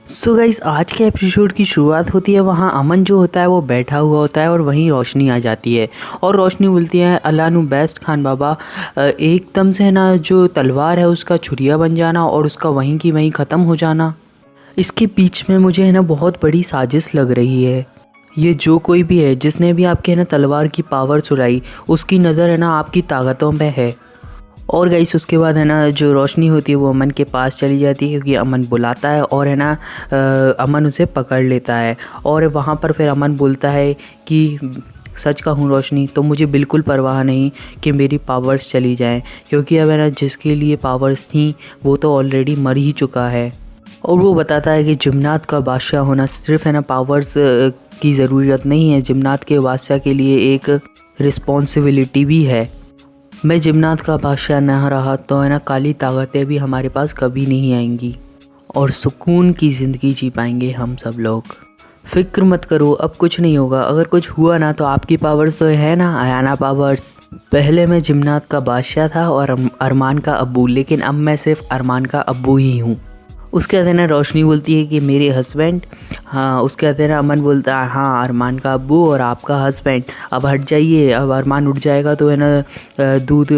So guys, आज के episode की शुरुआत होती है। वहाँ अमन जो होता है वो बैठा हुआ होता है और वहीं रोशनी आ जाती है और रोशनी बोलती है अल्लाह नु बेस्ट खान बाबा। एकदम से ना जो तलवार है उसका छुरिया बन जाना और उसका वहीं की वहीं ख़त्म हो जाना। इसके बीच में मुझे है ना बहुत बड़ी साजिश लग रही है। ये जो कोई भी है जिसने भी आपके है ना तलवार की पावर चुराई, उसकी नज़र है ना आपकी ताकतों पे है। और गाइस उसके बाद है ना जो रोशनी होती है वो अमन के पास चली जाती है क्योंकि अमन बुलाता है और है ना अमन उसे पकड़ लेता है। और वहाँ पर फिर अमन बोलता है कि सच कहूँ रोशनी, तो मुझे बिल्कुल परवाह नहीं कि मेरी पावर्स चली जाएं, क्योंकि अब है ना जिसके लिए पावर्स थी वो तो ऑलरेडी मर ही चुका है। और वो बताता है कि जिन्नात का बादशाह होना सिर्फ है ना पावर्स की ज़रूरत नहीं है, जिन्नात के बादशाह के लिए एक रिस्पॉन्सिबिलिटी भी है। मैं जिन्नात का बादशाह ना रहा तो है ना काली ताकतें भी हमारे पास कभी नहीं आएंगी और सुकून की ज़िंदगी जी पाएंगे हम सब लोग। फिक्र मत करो, अब कुछ नहीं होगा। अगर कुछ हुआ ना तो आपकी पावर्स तो है ना आयाना पावर्स। पहले मैं जिन्नात का बादशाह था और अरमान का अब्बू, लेकिन अब मैं सिर्फ अरमान का अब्बू ही हूँ। उसके बाद है ना रोशनी बोलती है कि मेरे हस्बैंड। हाँ, उसके बाद है ना अमन बोलता है हाँ अरमान का अब्बू और आपका हस्बैंड, अब हट जाइए। अब अरमान उठ जाएगा तो है ना दूध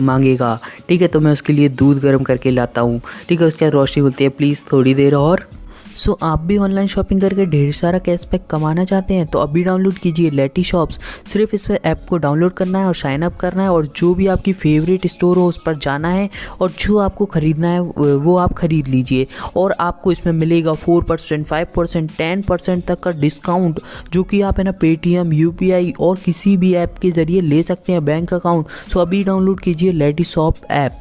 मांगेगा। ठीक है, तो मैं उसके लिए दूध गर्म करके लाता हूँ। ठीक है, उसके बाद रोशनी बोलती है प्लीज़ थोड़ी देर और। सो आप भी ऑनलाइन शॉपिंग करके ढेर सारा कैशबैक कमाना चाहते हैं तो अभी डाउनलोड कीजिए लेटी शॉप्स। सिर्फ इस ऐप को डाउनलोड करना है और साइन अप करना है और जो भी आपकी फेवरेट स्टोर हो उस पर जाना है और जो आपको ख़रीदना है वो आप ख़रीद लीजिए। और आपको इसमें मिलेगा 4%, 5%, 10% तक का डिस्काउंट, जो कि आप है ना पेटीएम, यूपीआई और किसी भी ऐप के ज़रिए ले सकते हैं बैंक अकाउंट। सो अभी डाउनलोड कीजिए लेटी शॉप ऐप।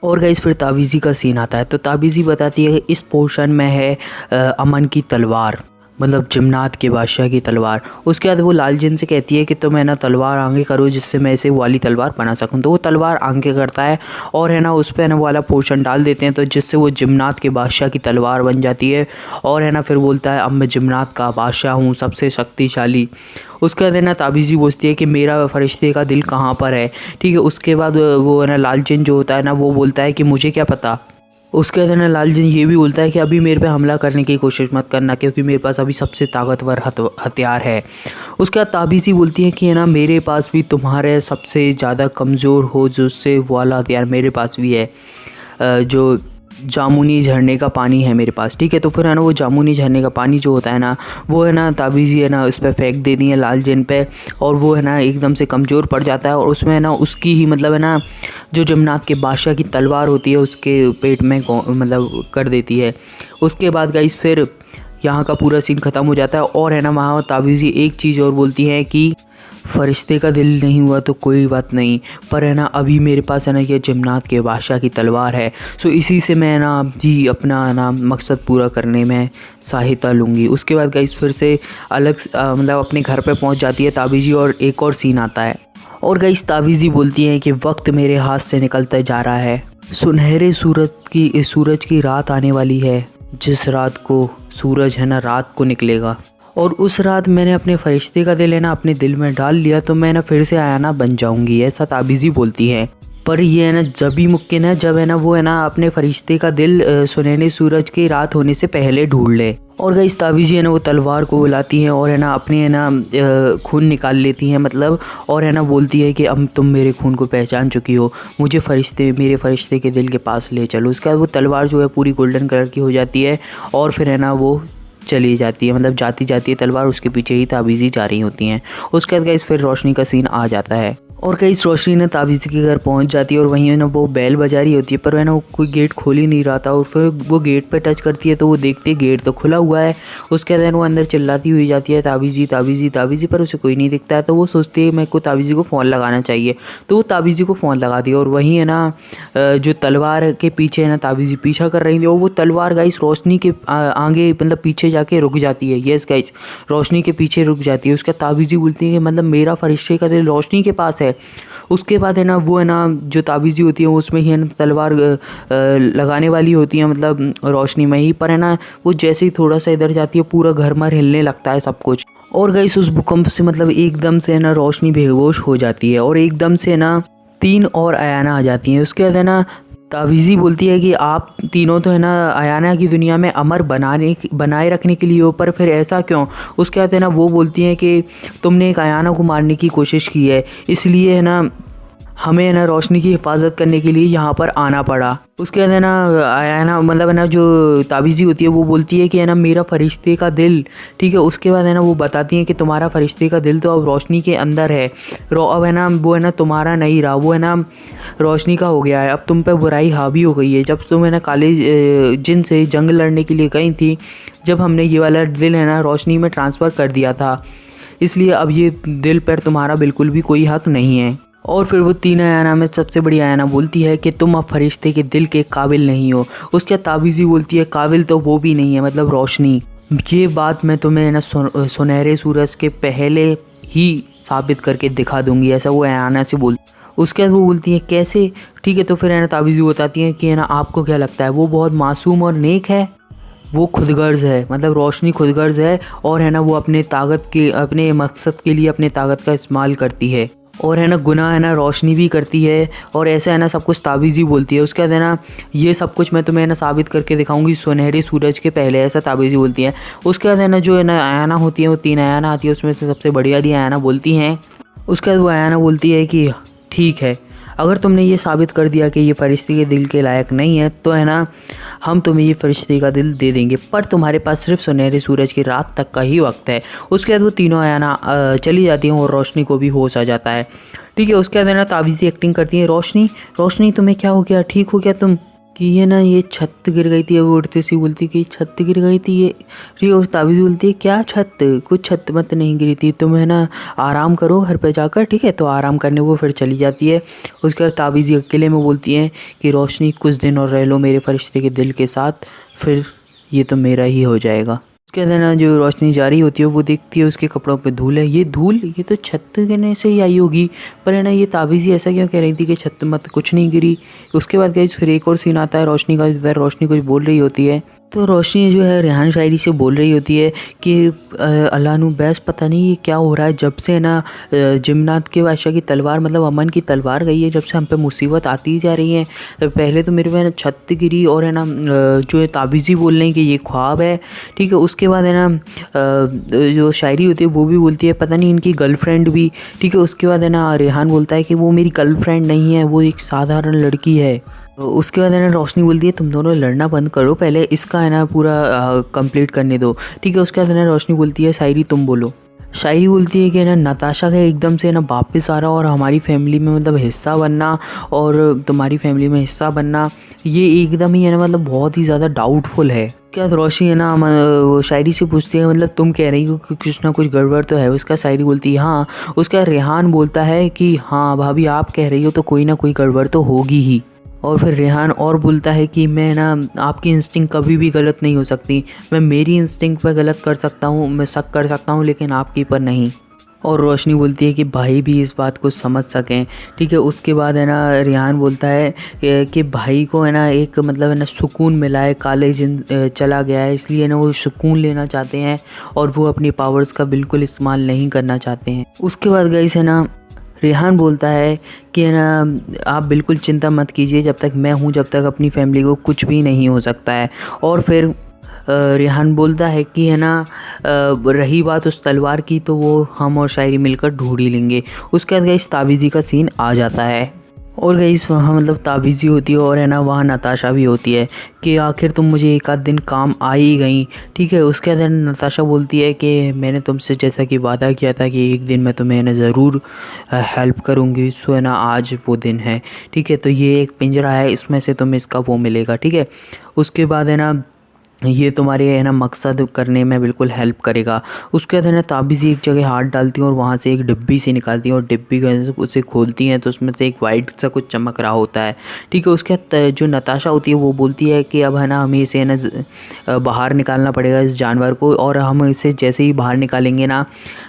और गाइस फिर ताबीज़ी का सीन आता है। तो ताबीज़ी बताती है कि इस पोर्शन में है अमन की तलवार, मतलब जिन्नात के बादशाह की तलवार। उसके बाद वो लालजिन से कहती है कि तुम है ना तलवार आगे करो जिससे मैं इसे वाली तलवार बना सकूं। तो वो तलवार आगे करता है और है ना उस पर ना वाला पोर्शन डाल देते हैं, तो जिससे वो जिन्नात के बादशाह की तलवार बन जाती है। और है ना फिर बोलता है अब मैं जिन्नात का बादशाह हूँ, सबसे शक्तिशाली। उसके बाद है ना ताबीज़ी पूछती है कि मेरा फरिश्ते का दिल कहाँ पर है। ठीक है, उसके बाद वो है ना लालजिन जो होता है ना वो बोलता है कि मुझे क्या पता। उसके बाद है ना लालजिन ये भी बोलता है कि अभी मेरे पे हमला करने की कोशिश मत करना, क्योंकि मेरे पास अभी सबसे ताकतवर हथियार है। उसके बाद ताबीज़ी बोलती है कि है ना मेरे पास भी तुम्हारे सबसे ज़्यादा कमज़ोर हो जो उससे वाला हथियार मेरे पास भी है, जो जामुनी झरने का पानी है मेरे पास। ठीक है, तो फिर है ना वो जामुनी झरने का पानी जो होता है ना वो है ना ताबीज़ी है ना उस पर फेंक देती है लालजिन पे, और वो है ना एकदम से कमज़ोर पड़ जाता है और उसमें है ना उसकी ही मतलब है ना जो जिन्नात के बादशाह की तलवार होती है उसके पेट में मतलब कर देती है। उसके बाद गाइस फिर यहाँ का पूरा सीन ख़त्म हो जाता है। और है ना वहाँ ताबीज़ी एक चीज़ और बोलती है कि फ़रिश्ते का दिल नहीं हुआ तो कोई बात नहीं, पर है ना अभी मेरे पास है ना ये जिन्नात के बादशाह की तलवार है। सो इसी से मैं ना भी अपना ना मकसद पूरा करने में सहायता लूँगी। उसके बाद गाइस फिर से अलग मतलब अपने घर पे पहुँच जाती है ताबीज़ी और एक और सीन आता है। और गाइस ताबीज़ी बोलती हैं कि वक्त मेरे हाथ से निकलता जा रहा है, सुनहरे सूरज की रात आने वाली है, जिस रात को सूरज है ना रात को निकलेगा। और उस रात मैंने अपने फरिश्ते का दिल है ना अपने दिल में डाल लिया तो मैं ना फिर से आयाना बन जाऊंगी, ऐसा ताबीज़ी बोलती है। पर ये है ना जब ही मुमकिन है जब है ना वो है ना अपने फरिश्ते का दिल सुनहरे सूरज की रात होने से पहले ढूंढ ले। और गाइस ताबीज़ी है ना वो तलवार को बुलाती हैं और है ना अपने है ना खून निकाल लेती हैं मतलब, और है ना बोलती है कि अब तुम मेरे खून को पहचान चुकी हो, मुझे मेरे फरिश्ते के दिल के पास ले चलो। उसके बाद वो तलवार जो है पूरी गोल्डन कलर की हो जाती है और फिर है ना वो चली जाती है, मतलब जाती जाती है तलवार, उसके पीछे ही ताबीज़ी जा रही होती हैं। उसके बाद गाइस फिर रोशनी का सीन आ जाता है और गाइस रोशनी ने ताबीज़ी के घर पहुंच जाती है और वहीं है ना वो बेल बजा रही होती है, पर है ना वो कोई गेट खोल ही नहीं रहा था। और फिर वो गेट पे टच करती है तो वो देखती है गेट तो खुला हुआ है। उसके बाद वो अंदर चिल्लाती हुई जाती है ताबीज़ी ताबीज़ी ताबीज़ी, पर उसे कोई नहीं दिखता है। तो वो सोचती है मेरे को ताबीज़ी को फ़ोन लगाना चाहिए, तो वो ताबीज़ी को फ़ोन लगा दिया। और वहीं है ना जो तलवार के पीछे है ना ताबीज़ी पीछा कर रही थी और वो तलवार गाइस रोशनी के आगे मतलब पीछे जाके रुक जाती है। यस गाइस, रोशनी के पीछे रुक जाती है। उसका ताबीज़ी बोलती है कि मतलब मेरा फरिश्ते का दिल रोशनी के पास है। उसके बाद है ना वो है ना जो ताबीज़ी होती है उसमें ही है ना तलवार लगाने वाली होती है, मतलब रोशनी में ही, पर है ना वो जैसे ही थोड़ा सा इधर जाती है पूरा घर मर हिलने लगता है सब कुछ। और गाइस उस भूकंप से मतलब एकदम से है ना रोशनी बेहोश हो जाती है और एकदम से ना 3 और आयाना आ जाती हैं। उसके बाद है ना तावीज़ी बोलती है कि आप तीनों तो है ना अयाना की दुनिया में अमर बनाए रखने के लिए हो, पर फिर ऐसा क्यों। उसके बाद है ना वो बोलती हैं कि तुमने एक अयाना को मारने की कोशिश की है, इसलिए है ना हमें है ना रोशनी की हिफाजत करने के लिए यहाँ पर आना पड़ा। उसके बाद है ना अयाना मतलब है ना जो ताबीज़ी होती है वो बोलती है कि है ना मेरा फरिश्ते का दिल, ठीक है। उसके बाद है ना वो बताती हैं कि तुम्हारा फरिश्ते का दिल तो अब रोशनी के अंदर है, अब है ना वो है ना तुम्हारा नहीं रहा, वो है ना रोशनी का हो गया है। अब तुम पे बुराई हावी हो गई है। जब तुम है ना काले जिन से जंग लड़ने के लिए गई थी, जब हमने ये वाला दिल है ना रोशनी में ट्रांसफ़र कर दिया था, इसलिए अब ये दिल पर तुम्हारा बिल्कुल भी कोई हक नहीं है। और फिर वो तीन अयाना में सबसे बड़ी अयाना बोलती है कि तुम अब फरिश्ते के दिल के काबिल नहीं हो। उसके बाद ताबीज़ी बोलती है काबिल तो वो भी नहीं है, मतलब रोशनी। ये बात मैं तुम्हें ना सुनहरे सूरज के पहले ही साबित करके दिखा दूंगी, ऐसा वो अयाना से बोल। उसके बाद वो बोलती है कैसे, ठीक है। तो फिर है ना ताबीज़ी बताती है कि है ना आपको क्या लगता है वो बहुत मासूम और नेक है, वो खुदगर्ज़ है, मतलब रोशनी खुदगर्ज़ है, और है ना वो अपने मकसद के लिए अपने ताकत का इस्तेमाल करती है, और है ना गुनाह है ना रोशनी भी करती है, और ऐसा है ना सब कुछ ताबीज़ी बोलती है। उसके बाद है ना ये सब कुछ मैं तुम्हें ना साबित करके दिखाऊंगी सुनहरे सूरज के पहले, ऐसा ताबीज़ी बोलती है। उसके बाद है ना जो है ना अयाना होती है वो तीन अयाना आती है, उसमें से सबसे बड़ी वाली अयाना बोलती हैं। उसके बाद वो अयाना बोलती है कि ठीक है, अगर तुमने ये साबित कर दिया कि ये फरिश्ते के दिल के लायक नहीं है, तो है ना हम तुम्हें ये फरिश्ते का दिल दे देंगे, पर तुम्हारे पास सिर्फ सुनहरे सूरज की रात तक का ही वक्त है। उसके बाद वो तीनों अयाना चली जाती हैं और रोशनी को भी होश आ जाता है, ठीक है। उसके बाद है ना ताबीज़ी एक्टिंग करती है, रोशनी रोशनी तुम्हें क्या हो गया, ठीक हो गया तुम, कि ये ना ये छत गिर गई थी। वो उड़ती सी बोलती कि छत गिर गई थी ये, ठीक है। उस ताबीज़ बोलती है क्या छत, कुछ छत मत नहीं गिरी थी, तुम है ना आराम करो घर पे जाकर, ठीक है। तो आराम करने वो फिर चली जाती है। उसके बाद ताबीज़ी अकेले में बोलती हैं कि रोशनी कुछ दिन और रह लो मेरे फरिश्ते के दिल के साथ, फिर ये तो मेरा ही हो जाएगा। उसके बाद है ना जो रोशनी जा रही होती है वो देखती है उसके कपड़ों पे धूल है, ये धूल ये तो छत गिरने से ही आई होगी, पर है ना ये ताबीज़ी ऐसा क्यों कह रही थी कि छत मत कुछ नहीं गिरी। उसके बाद गाइस फिर एक और सीन आता है रोशनी का, जिधर रोशनी कुछ बोल रही होती है। तो रोशनी जो है रेहान शायरी से बोल रही होती है कि अल्लाह नू बैस पता नहीं ये क्या हो रहा है, जब से ना जिमनात के बादशाह की तलवार मतलब अमन की तलवार गई है, जब से हम पे मुसीबत आती ही जा रही है। पहले तो मेरे पे ना छत गिरी, और है ना जो है ताबीज़ी बोल रही है कि ये ख्वाब है, ठीक है। उसके बाद है ना जो शायरी होती है वो भी बोलती है पता नहीं इनकी गर्लफ्रेंड भी, ठीक है। उसके बाद है ना रेहान बोलता है कि वो मेरी गर्लफ्रेंड नहीं है, वो एक साधारण लड़की है। तो उसके बाद है ना रोशनी बोलती है तुम दोनों लड़ना बंद करो, पहले इसका है ना पूरा कंप्लीट करने दो, ठीक है। उसके बाद है ना रोशनी बोलती है शायरी तुम बोलो। शायरी बोलती है कि ना नताशा का एकदम से ना वापस आ रहा और हमारी फैमिली में मतलब हिस्सा बनना, और तुम्हारी फैमिली में हिस्सा बनना, ये एकदम ही है ना मतलब बहुत ही ज़्यादा डाउटफुल है। क्या रोशनी है ना वो शायरी से पूछती है मतलब तुम कह रही हो कि कुछ ना कुछ गड़बड़ तो है। उसका शायरी बोलती है हाँ। उसका रेहान बोलता है कि हाँ भाभी आप कह रही हो तो कोई ना कोई गड़बड़ तो होगी ही। और फिर रेहान और बोलता है कि मैं ना आपकी इंस्टिंक्ट कभी भी गलत नहीं हो सकती, मैं मेरी इंस्टिंक्ट पर गलत कर सकता हूँ, मैं शक कर सकता हूँ, लेकिन आपकी पर नहीं। और रोशनी बोलती है कि भाई भी इस बात को समझ सकें, ठीक है। उसके बाद है ना रेहान बोलता है कि भाई को है ना एक मतलब है ना सुकून मिला है, काले जिन चला गया है, इसलिए ना वो सुकून लेना चाहते हैं और वो अपनी पावर्स का बिल्कुल इस्तेमाल नहीं करना चाहते हैं। उसके बाद गाइस है ना रेहान बोलता है कि ना आप बिल्कुल चिंता मत कीजिए, जब तक मैं हूँ जब तक अपनी फैमिली को कुछ भी नहीं हो सकता है। और फिर रेहान बोलता है कि है ना रही बात उस तलवार की तो वो हम और शायरी मिलकर ढूंढ ही लेंगे। उसके बाद गाइस ताबीज़ी का सीन आ जाता है, और गाइस वहाँ मतलब ताबीज़ी होती है और है ना वहाँ नताशा भी होती है कि आखिर तुम मुझे एक आध दिन काम आ ही गई, ठीक है। उसके बाद नताशा बोलती है कि मैंने तुमसे जैसा कि वादा किया था कि एक दिन मैं तुम्हें ना ज़रूर हेल्प करूँगी, सो है ना आज वो दिन है, ठीक है। तो ये एक पिंजरा है, इसमें से तुम्हें इसका वो मिलेगा, ठीक है। उसके बाद है ना ये तुम्हारे है ना मकसद करने में बिल्कुल हेल्प करेगा। उसके बाद है ना ताबीज़ी एक जगह हाथ डालती हैं और वहाँ से एक डिब्बी से निकालती हैं, और डिब्बी का उसे खोलती हैं तो उसमें से एक वाइट सा कुछ चमक रहा होता है, ठीक है। उसके बाद जो नताशा होती है वो बोलती है कि अब है ना हमें इसे है ना बाहर निकालना पड़ेगा इस जानवर को, और हम इसे जैसे ही बाहर निकालेंगे ना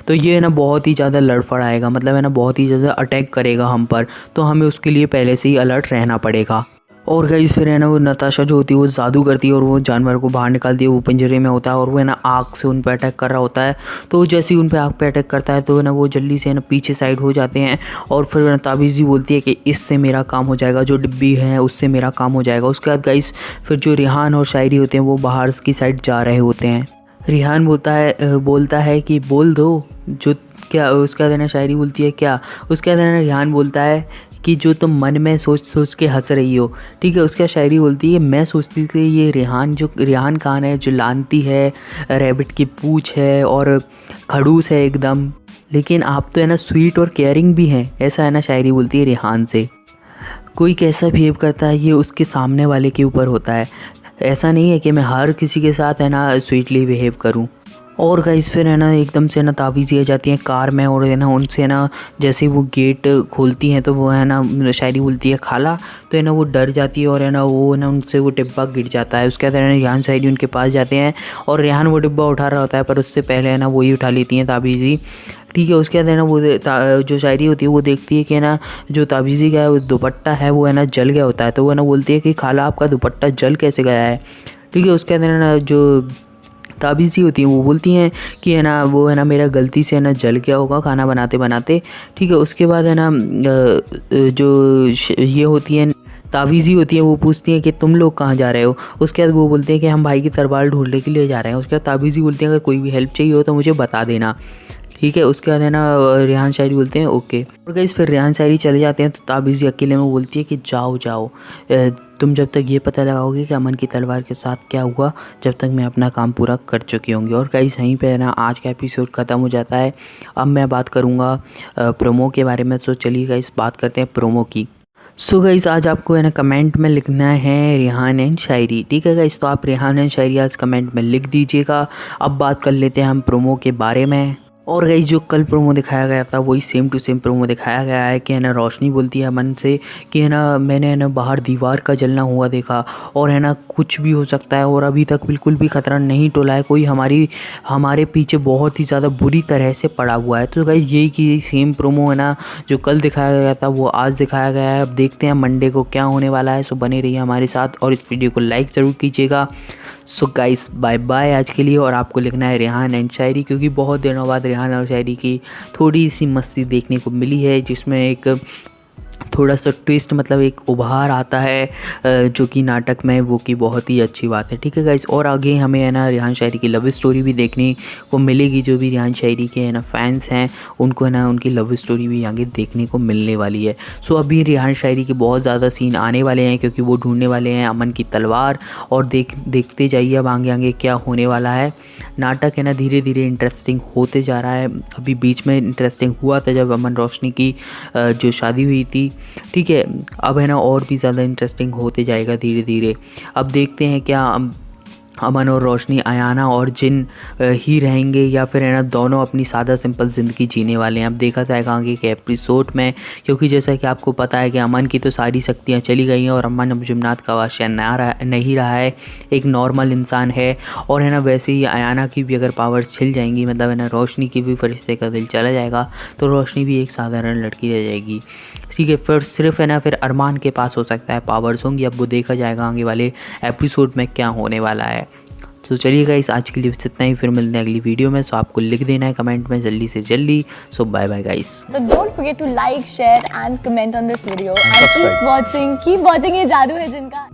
तो ये है ना बहुत ही ज़्यादा लड़फड़ आएगा, मतलब है ना बहुत ही ज़्यादा अटैक करेगा हम पर, तो हमें उसके लिए पहले से ही अलर्ट रहना पड़ेगा। और गाइस फिर है ना वो नताशा जो होती है वो जादू करती है और वो जानवर को बाहर निकालती है। वो पिंजरे में होता है और वो है ना आग से उन पर अटैक कर रहा होता है। तो जैसे ही उन पर आग पे अटैक करता है तो है ना वो जल्दी से है ना पीछे साइड हो जाते हैं। और फिर ना ताबीज़ी बोलती है कि इससे मेरा काम हो जाएगा, जो डिब्बी है उससे मेरा काम हो जाएगा। उसके बाद गाइस फिर जो रिहान और शायरी होते हैं वो बाहर की साइड जा रहे होते हैं। रिहान बोलता है कि बोल दो जो क्या। उसके बाद है ना शायरी बोलती है क्या। उसके बाद है ना रिहान बोलता है कि जो तुम मन में सोच सोच के हंस रही हो, ठीक है। उसके बाद शायरी बोलती है मैं सोचती थी ये रेहान खान है जो लानती है, रैबिट की पूँछ है और खड़ूस है एकदम, लेकिन आप तो है ना स्वीट और केयरिंग भी हैं। ऐसा है ना शायरी बोलती है रेहान से। कोई कैसा बिहेव करता है ये उसके सामने वाले के ऊपर होता है। ऐसा नहीं है कि मैं हर किसी के साथ है ना स्वीटली बिहेव करूं। और गाइस फिर है ना एकदम से ना ताबीज़ दी जाती हैं कार में और है ना उनसे ना जैसे ही वो गेट खोलती हैं तो वो है ना शायरी बोलती है खाला। तो है ना वो डर जाती है और है ना वो ना उनसे वो डिब्बा गिर जाता है। उसके बाद है ना रेहान शायरी उनके पास जाते हैं और रेहान वो डिब्बा उठा रहा होता है पर उससे पहले है ना वही उठा लेती हैं ताबीज़ी, ठीक है। उसके बाद है ना वो जो शायरी होती है वो देखती है कि है ना जो ताबीज़ी का है वो दुपट्टा है वो है ना जल गया होता है। तो वो है ना बोलती है कि खाला आपका दुपट्टा जल कैसे गया है, ठीक है। उसके बाद है ना जो ताबीज़ी होती हैं वो बोलती हैं कि है ना वो है ना मेरा गलती से है ना जल गया होगा खाना बनाते बनाते, ठीक है। उसके बाद है ना ये होती हैं ताबीज़ी होती है वो पूछती हैं कि तुम लोग कहाँ जा रहे हो। उसके बाद वो बोलते हैं कि हम भाई की तलवार ढूंढने के लिए जा रहे हैं। उसके बाद ताबीज़ी बोलती हैं अगर कोई भी हेल्प चाहिए हो तो मुझे बता देना, ठीक है। उसके बाद है ना रेहान शायरी बोलते हैं ओके। और गाइस फिर रेहान शायरी चले जाते हैं तो ताबीज़ी अकेले में बोलती है कि जाओ जाओ, तुम जब तक ये पता लगाओगे कि अमन की तलवार के साथ क्या हुआ, जब तक मैं अपना काम पूरा कर चुकी होंगी। और गाइस यहीं पे है ना आज का एपिसोड ख़त्म हो जाता है। अब मैं बात करूँगा प्रोमो के बारे में। तो चलिए गाइस बात करते हैं प्रोमो की। सो गाइस आज आपको है ना कमेंट में लिखना है रेहान एंड शायरी, ठीक है गाइस। तो आप रेहान एंड शायरी आज कमेंट में लिख दीजिएगा। अब बात कर लेते हैं हम प्रोमो के बारे में। और गाइस जो कल प्रोमो दिखाया गया था वही सेम टू सेम प्रोमो दिखाया गया है कि है ना रोशनी बोलती है अमन से कि है ना मैंने है ना बाहर दीवार का जलना हुआ देखा और है ना कुछ भी हो सकता है और अभी तक बिल्कुल भी खतरा नहीं टोला है, कोई हमारे पीछे बहुत ही ज़्यादा बुरी तरह से पड़ा हुआ है। तो गाइस यही की सेम प्रोमो है ना जो कल दिखाया गया था वो आज दिखाया गया है। अब देखते हैं मंडे को क्या होने वाला है। सो बने रहिए हमारे साथ और इस वीडियो को लाइक ज़रूर कीजिएगा। सो गाइस बाय बाय आज के लिए। और आपको लिखना है रेहान एंड शायरी, क्योंकि बहुत दिनों बाद रेहान और शायरी की थोड़ी सी मस्ती देखने को मिली है जिसमें एक थोड़ा सा ट्विस्ट मतलब एक उभार आता है जो कि नाटक में वो की बहुत ही अच्छी बात है, ठीक है गाइस। और आगे हमें है ना रेहान शायरी की लव स्टोरी भी देखने को मिलेगी। जो भी रेहान शायरी के है ना फैंस हैं उनको है ना उनकी लव स्टोरी भी आगे देखने को मिलने वाली है। सो अभी रेहान शायरी के बहुत ज़्यादा सीन आने वाले हैं क्योंकि वो ढूंढने वाले हैं अमन की तलवार। और देखते जाइए अब आगे आगे क्या होने वाला है। नाटक है ना धीरे धीरे इंटरेस्टिंग होते जा रहा है। अभी बीच में इंटरेस्टिंग हुआ था जब अमन रोशनी की जो शादी हुई थी, ठीक है। अब है ना और भी ज़्यादा इंटरेस्टिंग होते जाएगा धीरे धीरे। अब देखते हैं क्या अमन और रोशनी अयाना और जिन ही रहेंगे या फिर है ना दोनों अपनी सादा सिंपल ज़िंदगी जीने वाले हैं। अब देखा जाएगा आगे के एपिसोड में, क्योंकि जैसा कि आपको पता है कि अमन की तो सारी शक्तियाँ चली गई हैं और अमन अब जुमनात का वाशिया नहीं रहा है, एक नॉर्मल इंसान है। और है ना वैसे ही अयाना की भी अगर पावर्स छिल जाएंगी, मतलब है ना रोशनी की भी फरिश्ते का दिल चला जाएगा तो रोशनी भी एक साधारण लड़की रह जाएगी, ठीक है। फिर सिर्फ है ना फिर अरमान के पास हो सकता है पावर्स होंगी। अब वो देखा जाएगा आगे वाले एपिसोड में क्या होने वाला है। तो चलिए गाइस आज के लिए बस इतना ही, फिर मिलते हैं अगली वीडियो में। सो आपको लिख देना है कमेंट में जल्दी से जल्दी। So bye bye guys. But don't forget to like, share and comment on this video and keep watching ये जादू है जिनका।